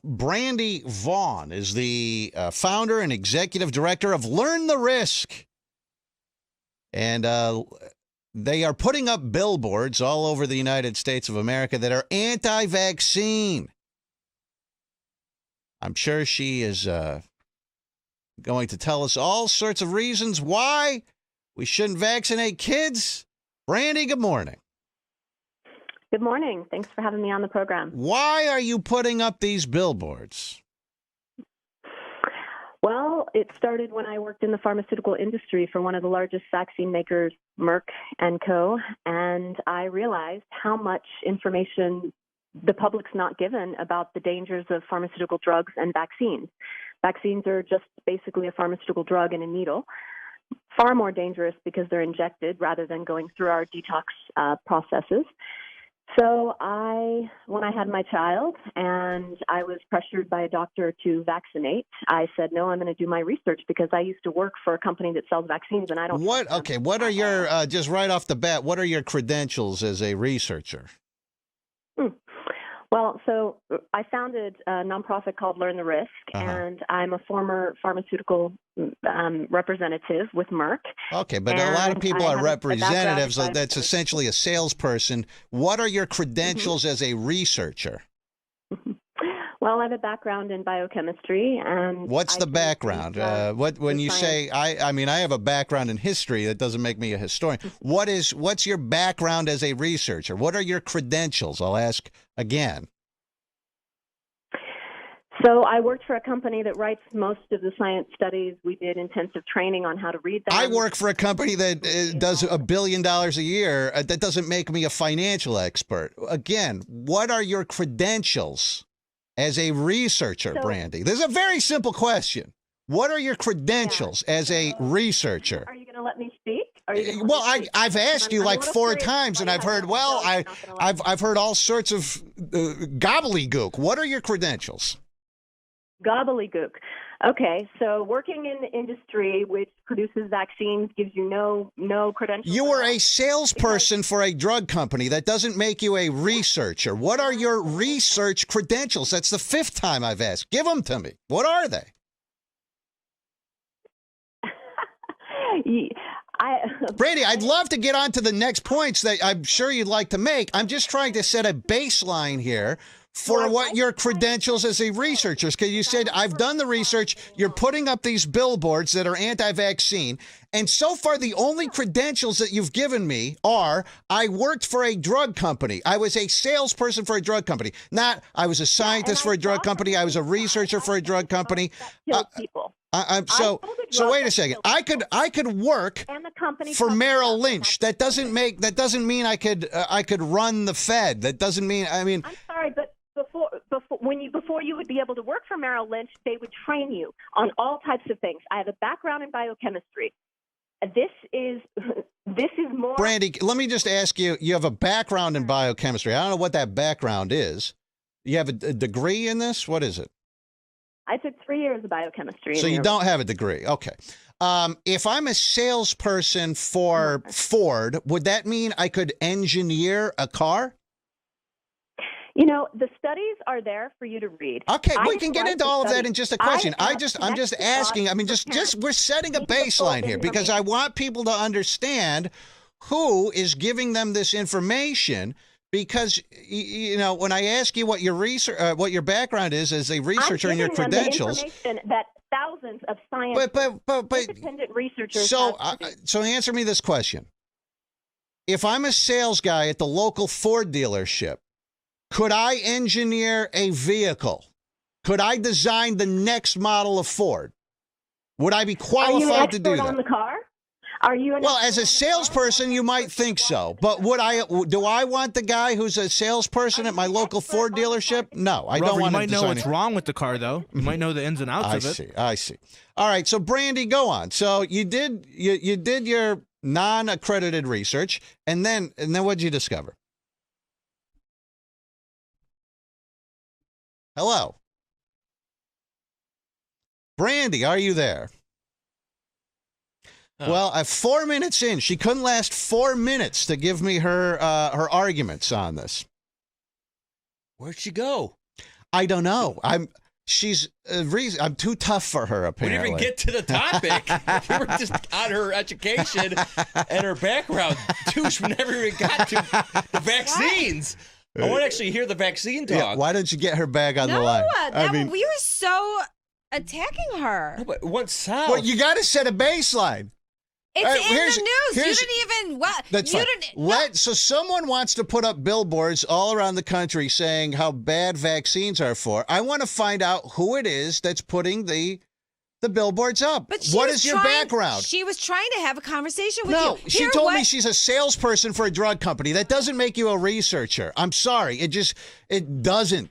Brandy Vaughn is the founder and executive director of Learn the Risk. And they are putting up billboards all over the United States of America that are anti-vaccine. I'm sure she is going to tell us all sorts of reasons why we shouldn't vaccinate kids. Brandy, good morning. Good morning. Thanks for having me on the program. Why are you putting up these billboards? Well, it started when I worked in the pharmaceutical industry for one of the largest vaccine makers, Merck & Co., and I realized how much information the public's not given about the dangers of pharmaceutical drugs and vaccines. Vaccines are just basically a pharmaceutical drug in a needle, far more dangerous because they're injected rather than going through our detox processes. So when I had my child and I was pressured by a doctor to vaccinate, I said, no, I'm going to do my research because I used to work for a company that sells vaccines and I don't. What are your, just right off the bat, what are your credentials as a researcher? Well, so I founded a nonprofit called Learn the Risk, and I'm a former pharmaceutical representative with Merck. Okay, but a lot of people are representatives. That's essentially a salesperson. What are your credentials as a researcher? Well, I have a background in biochemistry. And what's the background? When you say, I mean, I have a background in history. That doesn't make me a historian. What's your background as a researcher? What are your credentials? I'll ask again. So I worked for a company that writes most of the science studies. We did intensive training on how to read them. I work for a company that does $1 billion a year. That doesn't make me a financial expert. Again, what are your credentials as a researcher, Brandy? This is a very simple question. What are your credentials as a researcher? Are you going to let me speak? Well, I've asked you like 4 times, and I've heard, I've heard all sorts of gobbledygook. What are your credentials? Gobbledygook. Okay, so working in the industry which produces vaccines gives you no credentials. You were a salesperson for a drug company. That doesn't make you a researcher. What are your research credentials? That's the 5th time I've asked. Give them to me. What are they? Brandy, I'd love to get on to the next points that I'm sure you'd like to make. I'm just trying to set a baseline here for what your credentials as a researcher is. Because you said, I've done the research, you're putting up these billboards that are anti-vaccine, and so far the only credentials that you've given me are, I worked for a drug company. I was a salesperson for a drug company. Not, I was a scientist for a drug company. I was a researcher for a drug company. So wait a second. I could work for Merrill Lynch. That doesn't mean I could run the Fed. That doesn't mean, I'm sorry, but before you would be able to work for Merrill Lynch, they would train you on all types of things. I have a background in biochemistry. This is more. Brandy, let me just ask you. You have a background in biochemistry. I don't know what that background is. You have a degree in this? What is it? I took 3 years of biochemistry. So you don't have a degree. Okay. If I'm a salesperson for Ford, would that mean I could engineer a car? You know, the studies are there for you to read. Okay, we can get into all of that in just a question. I'm just asking. I mean, just we're setting a baseline here because I want people to understand who is giving them this information. Because, you know, when I ask you what your research, what your background is as a researcher and your credentials, the information that thousands of scientists, independent researchers. So answer me this question: if I'm a sales guy at the local Ford dealership, could I engineer a vehicle? Could I design the next model of Ford? Would I be qualified to do that? Are you an expert on the car? Are you well, as a salesperson, you might think so, but do I want the guy who's a salesperson at my local Ford dealership? No, I don't want to. You might know what's wrong with the car, though. You might know the ins and outs of it. I see. All right, so Brandy, go on. So you did your non-accredited research, and then what did you discover? Hello, Brandy, are you there? Well, 4 minutes in, she couldn't last 4 minutes to give me her arguments on this. Where'd she go? I don't know. I'm too tough for her, apparently. We didn't even get to the topic. We were just on her education and her background. Douche, we never even got to the vaccines. I want to actually hear the vaccine talk. Yeah, why don't you get her back on the line? We were so attacking her. No, but it went south. Well, you got to set a baseline. It's in the news. You didn't even. That's fine. So someone wants to put up billboards all around the country saying how bad vaccines are for. I want to find out who it is that's putting the billboards up. But what is your background? She was trying to have a conversation with you. No, she told me she's a salesperson for a drug company. That doesn't make you a researcher. I'm sorry. It doesn't.